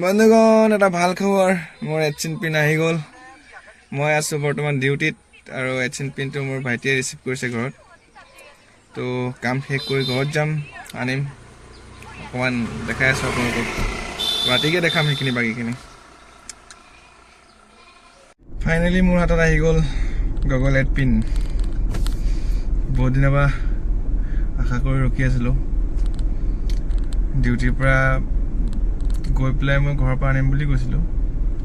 বন্ধুগণ, এটা ভাল খবৰ। মোৰ এচিন পিন আহি গ'ল। মই আছোঁ বৰ্তমান ডিউটিত আৰু এচিন পিনটো মোৰ ভাইটিয়ে ৰিচিভ কৰিছে ঘৰত। তো কাম শেষ কৰি ঘৰত যাম, আনিম। অকণমান দেখাই আছোঁ আপোনালোকক, ৰাতিকৈ দেখাম সেইখিনি বাকীখিনি। ফাইনেলি মোৰ হাতত আহি গ'ল গগল 8 পিন। বহুত দিনৰ পৰা আশা কৰি ৰখি আছিলোঁ। ডিউটিৰ পৰা গৈ পেলাই মই ঘৰৰ পৰা আনিম বুলি কৈছিলোঁ,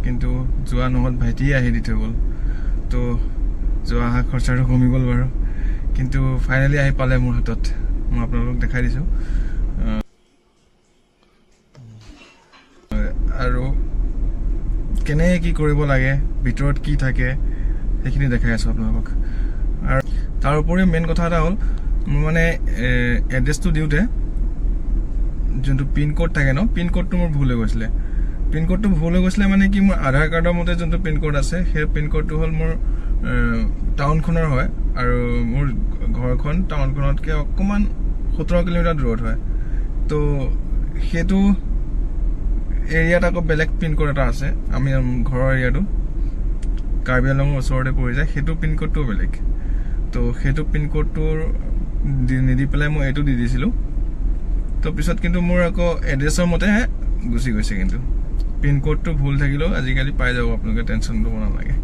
কিন্তু যোৱা নহ'ল, ভাইটিয়ে আহি দি থৈ গ'ল। তো যোৱা অহা খৰচাটো কমি গ'ল বাৰু, কিন্তু ফাইনেলি আহি পালে মোৰ হাতত। মই আপোনালোকক দেখাই দিছোঁ আৰু কেনেকৈ কি কৰিব লাগে, ভিতৰত কি থাকে সেইখিনি দেখাই আছোঁ আপোনালোকক। আৰু তাৰ উপৰিও মেইন কথা এটা হ'ল, মোৰ মানে এড্ৰেছটো দিওঁতে যোনটো পিন কোড থাকে ন, পিন কোডটো মোৰ ভুল হৈ গৈছিলে। পিন কোডটো ভুল হৈ গৈছিলে মানে কি, মোৰ আধাৰ কাৰ্ডৰ মতে যোনটো পিন কোড আছে সেই পিন কোডটো হ'ল মোৰ টাউনখনৰ হয়, আৰু মোৰ ঘৰখন টাউনখনতকৈ অকণমান 17 কিলোমিটাৰ দূৰত হয়। তো সেইটো এৰিয়াত আকৌ বেলেগ পিন কোড এটা আছে। আমি ঘৰৰ এৰিয়াটো কাৰ্বি আংলঙৰ ওচৰতে পৰি যায়, সেইটো পিন কোডটোও বেলেগ। তো সেইটো পিন কোডটোৰ নিদি পেলাই মই এইটো দি দিছিলোঁ। তো পিছত কিন্তু মোৰ আকৌ এড্ৰেছৰ মতেহে গুচি গৈছে, কিন্তু পিন কোডটো ভুল থাকিলেও আজিকালি পাই যাব আপোনালোকে, টেনশ্যন ল'ব নালাগে।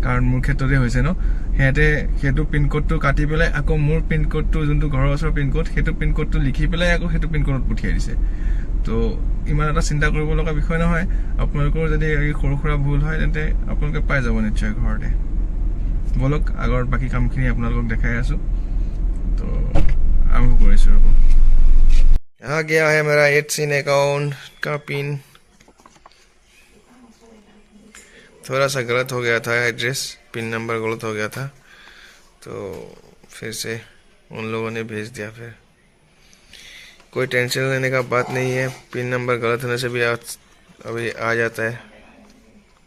কাৰণ মোৰ ক্ষেত্ৰতে হৈছে ন, সিহঁতে সেইটো পিন কোডটো কাটি পেলাই আকৌ মোৰ পিন কোডটো যোনটো ঘৰৰ ওচৰৰ পিন কোড, সেইটো পিন কোডটো লিখি পেলাই আকৌ সেইটো পিন কোডত পঠিয়াই দিছে। তো ইমান এটা চিন্তা কৰিব লগা বিষয় নহয়। আপোনালোকৰ যদি সৰু সুৰা ভুল হয় তেন্তে আপোনালোকে পাই যাব নিশ্চয় ঘৰতে। বলক আগৰ বাকী কামখিনি আপোনালোকক দেখাই আছোঁ। তো আৰম্ভ কৰিছোঁ ৰ'ব। आ गया है मेरा 8 सिन अकाउंट का पिन। थोड़ा सा गलत हो गया था, एड्रेस पिन नंबर गलत हो गया था, तो फिर से उन लोगों ने भेज दिया। फिर कोई टेंशन लेने का बात नहीं है, पिन नंबर गलत होने से भी अभी आ जाता है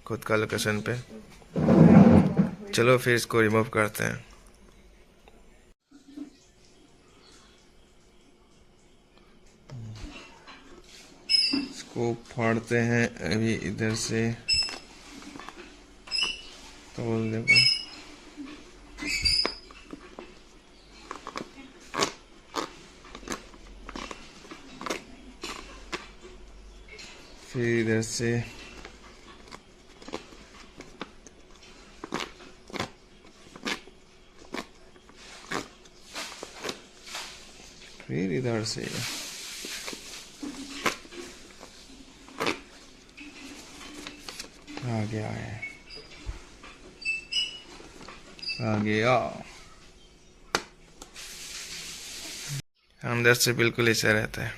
खुद का लोकेशन पे। चलो फिर इसको रिमूव करते हैं। इसको फाड़ते हैं अभी इधर से, तोल देखो। फिर इधर से फिर इधर से आ गया है, आ गया। अंदर से बिल्कुल ऐसा रहता है।